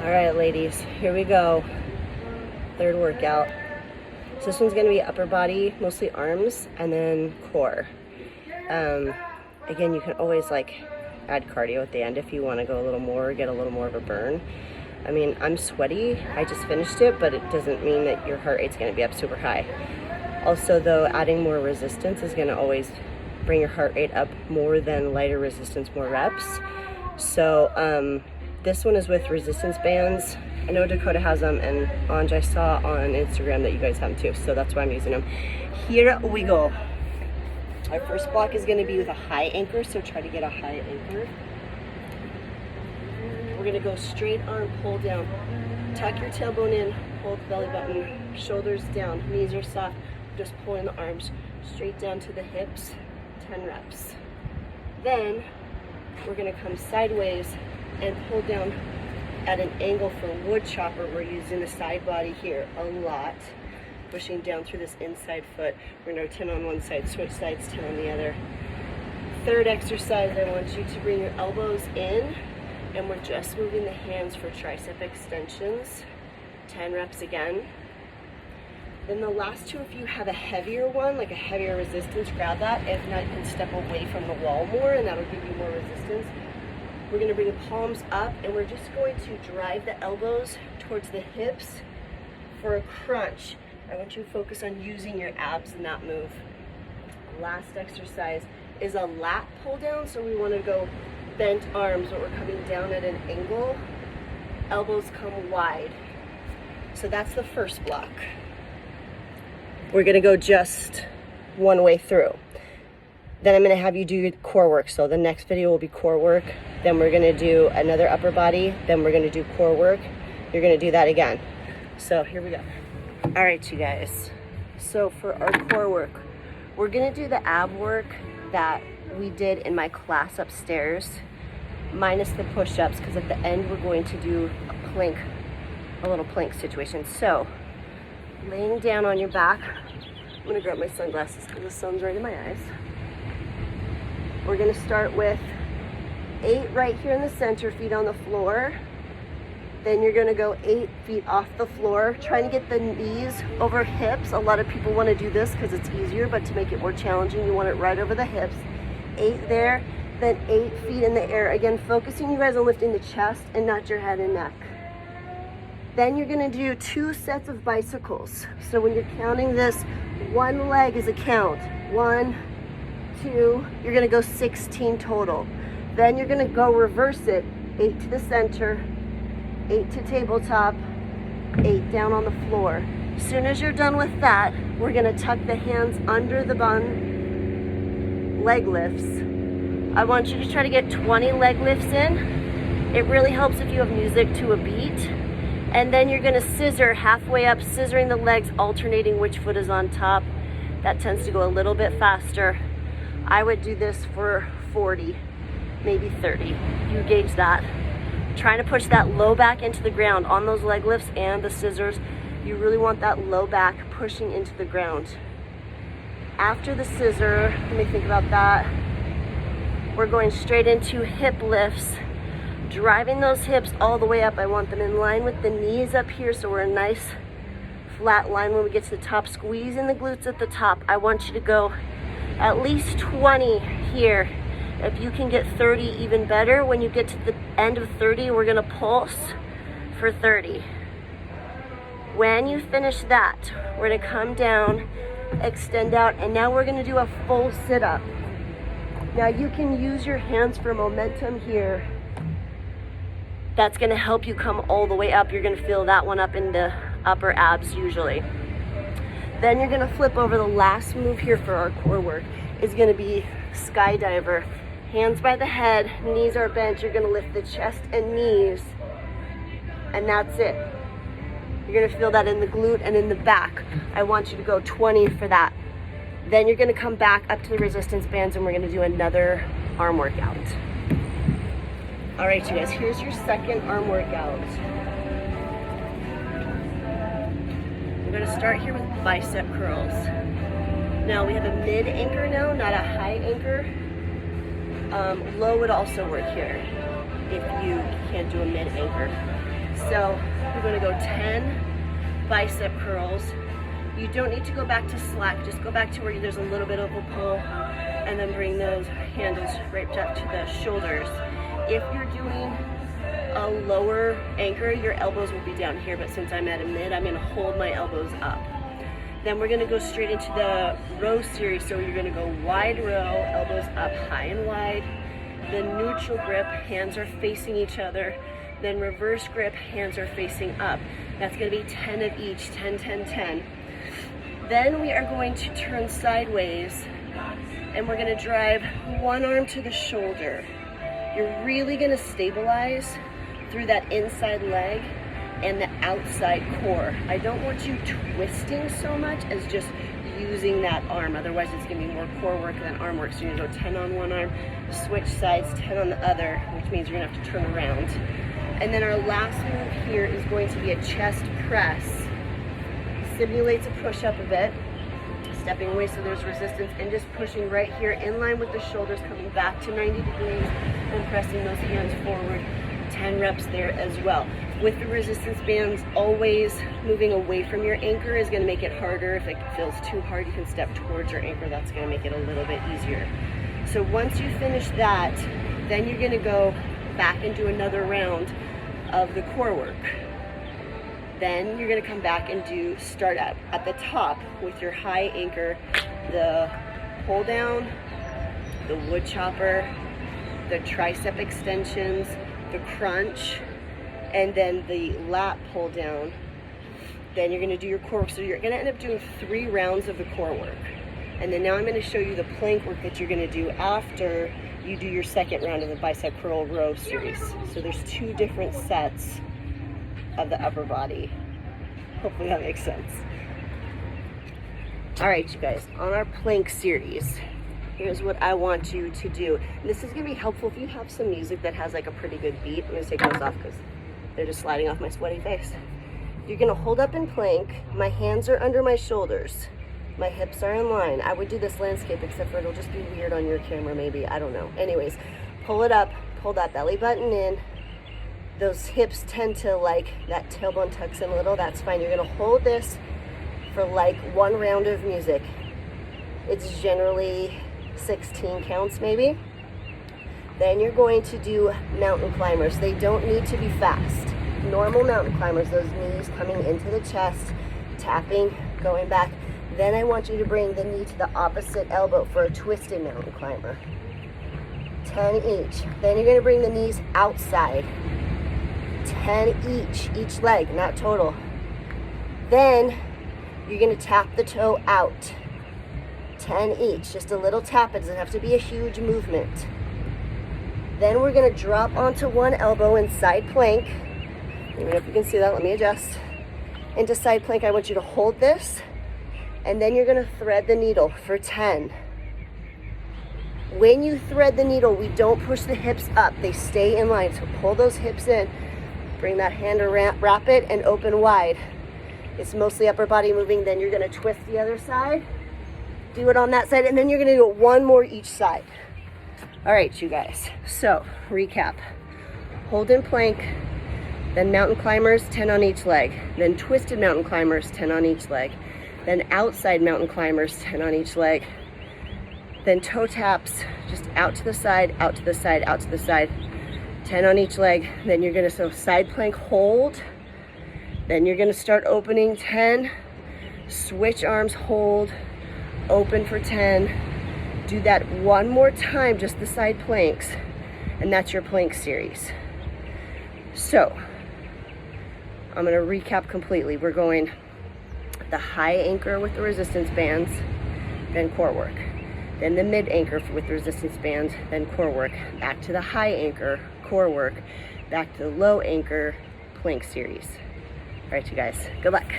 All right, ladies, here we go. Third workout. So this one's gonna be upper body, mostly arms, and then core. Again, you can always like add cardio at the end if you wanna go a little more, get a little more of a burn. I mean, I'm sweaty, I just finished it, but it doesn't mean that your heart rate's gonna be up super high. Also though, adding more resistance is gonna always bring your heart rate up more than lighter resistance, more reps. So this one is with resistance bands. I know Dakota has them, and Anj, I saw on Instagram that you guys have them too, so that's why I'm using them. Here we go. Our first block is gonna be with a high anchor, so try to get a high anchor. We're gonna go straight arm pull down. Tuck your tailbone in, pull the belly button, shoulders down, knees are soft. Just pulling the arms straight down to the hips, 10 reps. Then we're gonna come sideways and pull down at an angle for wood chopper. We're using the side body here a lot, pushing down through this inside foot. We're gonna 10 on one side, switch sides, 10 on the other. Third exercise, I want you to bring your elbows in, and we're just moving the hands for tricep extensions. 10 reps again. Then the last two, if you have a heavier one, like a heavier resistance, grab that. If not, you can step away from the wall more, and that'll give you more resistance. We're gonna bring the palms up, and we're just going to drive the elbows towards the hips for a crunch. I want you to focus on using your abs in that move. Last exercise is a lat pull down, so we wanna go bent arms, but we're coming down at an angle. Elbows come wide. So that's the first block. We're gonna go just one way through. Then I'm gonna have you do core work. So the next video will be core work. Then we're gonna do another upper body. Then we're gonna do core work. You're gonna do that again. So here we go. All right, you guys. So for our core work, we're gonna do the ab work that we did in my class upstairs, minus the push-ups, because at the end we're going to do a plank, a little plank situation. So laying down on your back, I'm gonna grab my sunglasses because the sun's right in my eyes. We're gonna start with 8 right here in the center, feet on the floor. Then you're gonna go 8 feet off the floor, trying to get the knees over hips. A lot of people wanna do this because it's easier, but to make it more challenging, you want it right over the hips. 8 there, then 8 feet in the air. Again, focusing you guys on lifting the chest and not your head and neck. Then you're gonna do 2 sets of bicycles. So when you're counting this, one leg is a count. 1, 2, you're gonna go 16 total. Then you're gonna go reverse it, 8 to the center, 8 to tabletop, 8 down on the floor. As soon as you're done with that, we're gonna tuck the hands under the bun, leg lifts. I want you to try to get 20 leg lifts in. It really helps if you have music to a beat. And then you're gonna scissor halfway up, scissoring the legs, alternating which foot is on top. That tends to go a little bit faster. I would do this for 40, maybe 30. You gauge that. Trying to push that low back into the ground on those leg lifts and the scissors. You really want that low back pushing into the ground. After the scissor, let me think about that. We're going straight into hip lifts. Driving those hips all the way up. I want them in line with the knees up here, so we're a nice flat line when we get to the top. Squeezing the glutes at the top. I want you to go at least 20 here. If you can get 30, even better. When you get to the end of 30, we're gonna pulse for 30. When you finish that, we're gonna come down, extend out, and now we're gonna do a full sit-up. Now you can use your hands for momentum here. That's gonna help you come all the way up. You're gonna feel that one up in the upper abs usually. Then you're gonna flip over. The last move here for our core work is gonna be Skydiver. Hands by the head, knees are bent. You're gonna lift the chest and knees, and that's it. You're gonna feel that in the glute and in the back. I want you to go 20 for that. Then you're gonna come back up to the resistance bands, and we're gonna do another arm workout. All right, you guys, here's your second arm workout. We're gonna start here with bicep curls. Now we have a mid anchor now, not a high anchor. Low would also work here if you can't do a mid anchor. So we're gonna go 10 bicep curls. You don't need to go back to slack, just go back to where there's a little bit of a pull, and then bring those handles right up to the shoulders. If you're doing a lower anchor, your elbows will be down here, but since I'm at a mid, I'm gonna hold my elbows up. Then we're gonna go straight into the row series. So you're gonna go wide row, elbows up high and wide. Then neutral grip, hands are facing each other. Then reverse grip, hands are facing up. That's gonna be 10 of each, 10, 10, 10. Then we are going to turn sideways and we're gonna drive one arm to the shoulder. You're really gonna stabilize through that inside leg and the outside core. I don't want you twisting so much as just using that arm. Otherwise it's gonna be more core work than arm work. So you're gonna go 10 on one arm, switch sides, 10 on the other, which means you're gonna have to turn around. And then our last move here is going to be a chest press. Simulates a push-up a bit, stepping away so there's resistance, and just pushing right here in line with the shoulders, coming back to 90 degrees and pressing those hands forward. 10 reps there as well. With the resistance bands, always moving away from your anchor is going to make it harder. If it feels too hard, you can step towards your anchor. That's going to make it a little bit easier. So once you finish that, then you're going to go back and do another round of the core work. Then you're going to come back and start at the top with your high anchor, the pull down, the wood chopper, the tricep extensions, the crunch, and then the lat pull down. Then you're gonna do your core work. So you're gonna end up doing 3 rounds of the core work. And then now I'm gonna show you the plank work that you're gonna do after you do your second round of the bicep curl row series. So there's 2 different sets of the upper body. Hopefully that makes sense. All right, you guys, on our plank series, here's what I want you to do. And this is gonna be helpful if you have some music that has like a pretty good beat. I'm gonna take those off because they're just sliding off my sweaty face. You're gonna hold up in plank. My hands are under my shoulders. My hips are in line. I would do this landscape, except for it'll just be weird on your camera maybe, I don't know. Anyways, pull it up, pull that belly button in. Those hips tend to like, that tailbone tucks in a little, that's fine. You're gonna hold this for like 1 round of music. It's generally 16 counts maybe. Then you're going to do mountain climbers. They don't need to be fast. Normal mountain climbers, those knees coming into the chest, tapping, going back. Then I want you to bring the knee to the opposite elbow for a twisted mountain climber. 10 each. Then you're gonna bring the knees outside. 10 each leg, not total. Then you're gonna tap the toe out. 10 each, just a little tap. It doesn't have to be a huge movement. Then we're gonna drop onto one elbow in side plank. I don't know if you can see that, let me adjust. Into side plank, I want you to hold this, and then you're gonna thread the needle for 10. When you thread the needle, we don't push the hips up, they stay in line. So pull those hips in, bring that hand around, wrap it, and open wide. It's mostly upper body moving. Then you're gonna twist the other side, do it on that side, and then you're gonna do it 1 more each side. All right, you guys, so recap. Hold in plank, then mountain climbers, 10 on each leg, then twisted mountain climbers, 10 on each leg, then outside mountain climbers, 10 on each leg, then toe taps, just out to the side, out to the side, out to the side, 10 on each leg. Then you're gonna, so side plank hold, then you're gonna start opening 10, switch arms, hold, open for 10, do that 1 more time, just the side planks, and that's your plank series. So, I'm gonna recap completely. We're going the high anchor with the resistance bands, then core work. Then the mid anchor with the resistance bands, then core work. Back to the high anchor, core work. Back to the low anchor, plank series. All right, you guys, good luck.